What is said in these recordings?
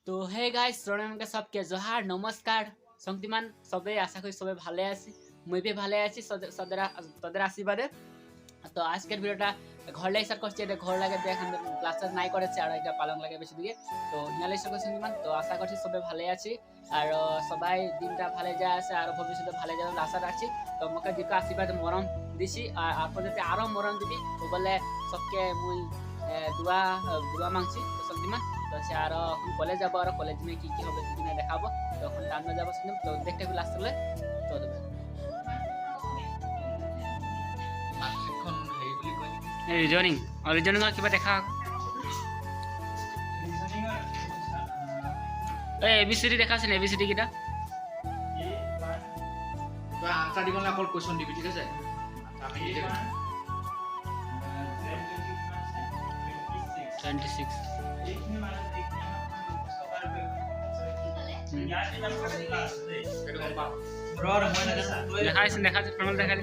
তো hey guys ৰণকে সবকে জোহার নমস্কার শক্তিমান সবে আশা করি সবে ভালো আছি মুই भी ভালো আছি তোদের আশীর্বাদে। তো আজকের ভিডিওটা ঘর লাই স্টার্ট করছি, এটা ঘর লাগে দেখান প্লাস্টার নাই করেছে আর এটা পালং লাগে বেশি দিকে। তো হিয়ালে স্টার্ট করছি শক্তিমান। তো আশা করছি সবে ভালো আছি আর সবাই দিনটা ভালো যায় আছে আর ভবিষ্যতে ভালো যাবে আশা রাখছি। তো আমাকে দিকে আশীর্বাদ মরম দিছি আর আপনার যদি আরো মরম দিবি তো বলে সবকে মুই দুয়া দুয়া মাংছি তো শক্তিমান। তো সে আর এখন কলেজ যাবো আর কলেজ মে কি হবে সেদিনে দেখাবো। তখন টানো যাবো শুনুন তো দেখতে হবে লাস্ট হলে তো দেবে রিজনিং আর রিজনিং কিবা দেখা এবিসিডি দেখা আছে না এবিসিডি কিটা তো আনসার দিব না অকল কোশ্চেন দিবি ঠিক আছে আমি নিজে 26 এরকম পা ব্রর মই না দেখা আছে ফর্মাল দেখা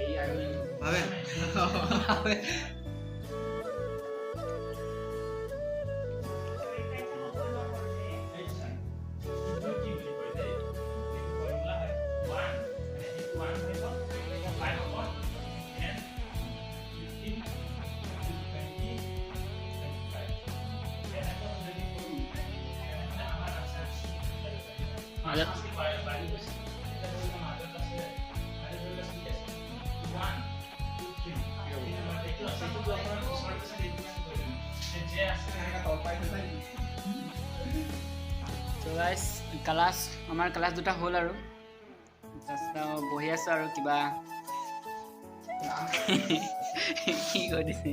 এই আমি ভাবে তো গাইস ক্লাস আমার ক্লাস দুটা হল আৰু বহি আছো আৰু কিবা কি কৰিছে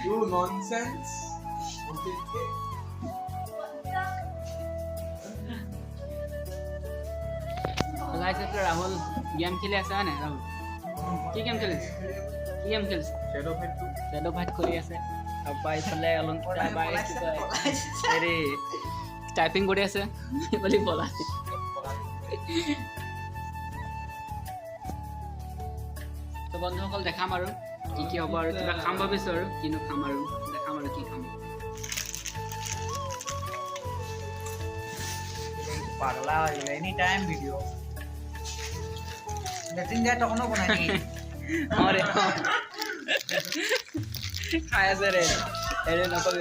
You nonsense. Okay. গাইস এটা রাহুল গেম খেলে আছে না রাহুল কি গেম খেলিছে শ্যাডো ফাইট কৰি আছে আৰু পাইফালে অলংকিতা বাই আৰে টাইপিং কৰি আছে বুলি বলা তো বন্ধুসকল দেখাম আৰু কি হ'ব আৰু কিবা খাম ভাবিছো আৰু কিনো খাম আৰু দেখাম আৰু কি খাম পাগলা এনি টাইম ভিডিও लेकिन जा टकनो बनाई अरे खाया से रे अरे नको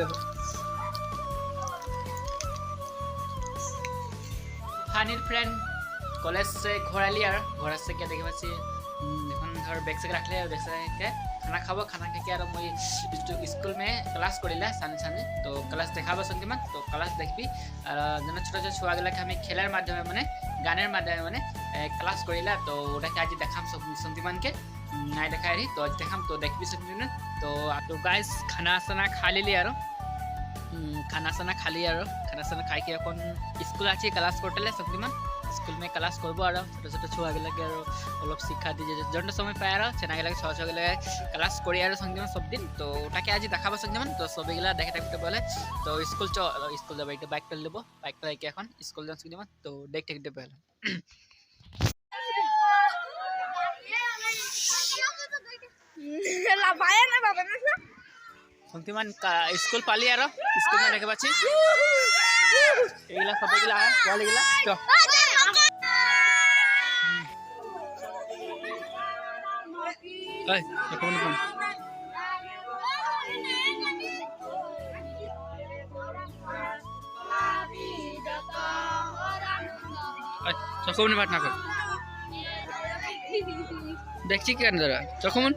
फानिर फ्रेंड कॉलेज से घर आली और घर से क्या देखे पासी এখন ধর ব্যাগ से रखले ব্যাগ से के खाना खाबो खाना खाके और মই स्कूल में क्लास करिला साने तो क्लास देखाबो संगीमान तो क्लास देखबी और जन छोटा छोटा छुआ गेला আমি খেলার মাধ্যমে মানে গানের মাধ্যমে মানে ক্লাস করিলা তো ওটাকে আজ দেখাম संगीमान के নাই দেখাই রি তো আজ দেখাম তো দেখবি संगीमान तो गाइस खाना साना खा लेली और खाना साना खाली और खाना साना खाई के এখন স্কুল আছে ক্লাস করতেলে संगीमान स्कूल में क्लास करबो और छोटा छोटा छुआ गेला के और অলপ শিক্ষা দিয়ে জন্য সময় পায় আর চেনা গেলা ছ ছ গেলা ক্লাস করি আর संगीमान सब दिन तो ওটাকে আজ দেখাবো संगीमान तो সব এগুলা দেখে থাকতে বলে তো স্কুল যাব একটা বাইক পেল দেবো বাইক পেলে এখন স্কুল যান संगीमान तो দেখতে দেখতে পেল ला भाया ना बाबा ना संगीमान स्कूल पाली আর স্কুল में দেখে পাচ্ছি এগুলা সব এগুলা বল এগুলা তো এই কোন কোন চকমন বাট না কর দেখছি কেন দাদা চকমন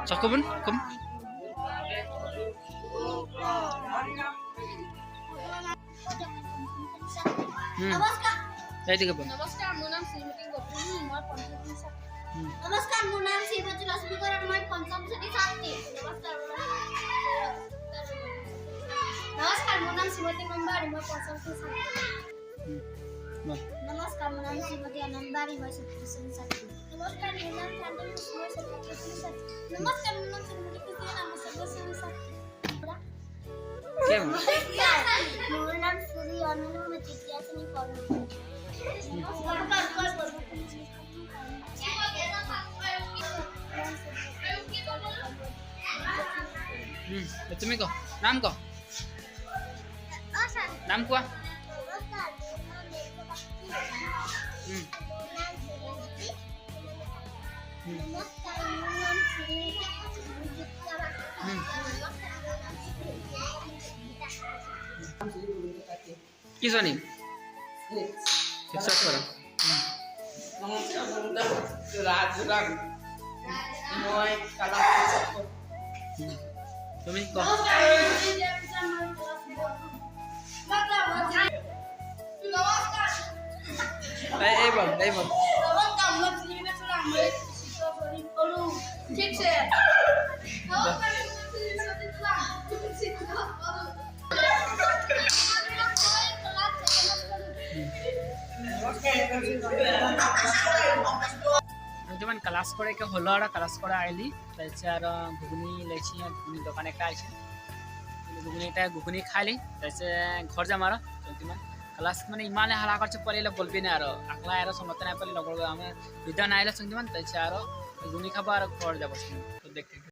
চকমন কম नमस्कार এইদিকে বল नमस्कार মোৰ নাম শ্ৰীমতী গৌতম মই পঞ্চম নমস্কাৰ মোৰ নাম শ্ৰীমতী লক্ষ্মী গৌৰ মই পঞ্চম শ্ৰেণী ছাত্ৰী নমস্কাৰ মোৰ নাম শ্ৰীমতী কম্বাৰী মই পঞ্চম শ্ৰেণী ছাত্ৰী বল नमस्कार मेरा नाम श्रीमती आनंदबारी मैं सत्यसन साथी नमस्कार मेरा नाम शांतनु कुमार सत्यसन साथी नमस्कार मेरा नाम श्रीमती कृष्णा नाम सत्यसन साथी কে मेरा नाम सूर्य अनिल मैं तृतीय श्रेणी पढ़ তুমি কো নাম কো নাম কোৱা কি জানি একসাথে করো তুমি কো এই বল ठीक से যেমন ক্লাস করে কে হলো আর ক্লাস করে আইলি তাইছে আর ঘুগনি লেছি ঘুগনি দোকানে একটা আছে ঘুগনি খাইলি তাইছে ঘর যাম আর যেমন ক্লাস মানে ইমানে হারা করছে পড়িলে বলবি না আর আকলা আর সমতে না পড়ি লগর আমি বিদ্যা না আইলে সঙ্গে তাইছে আর ঘুগনি খাবো আর ঘর যাবো তো দেখতে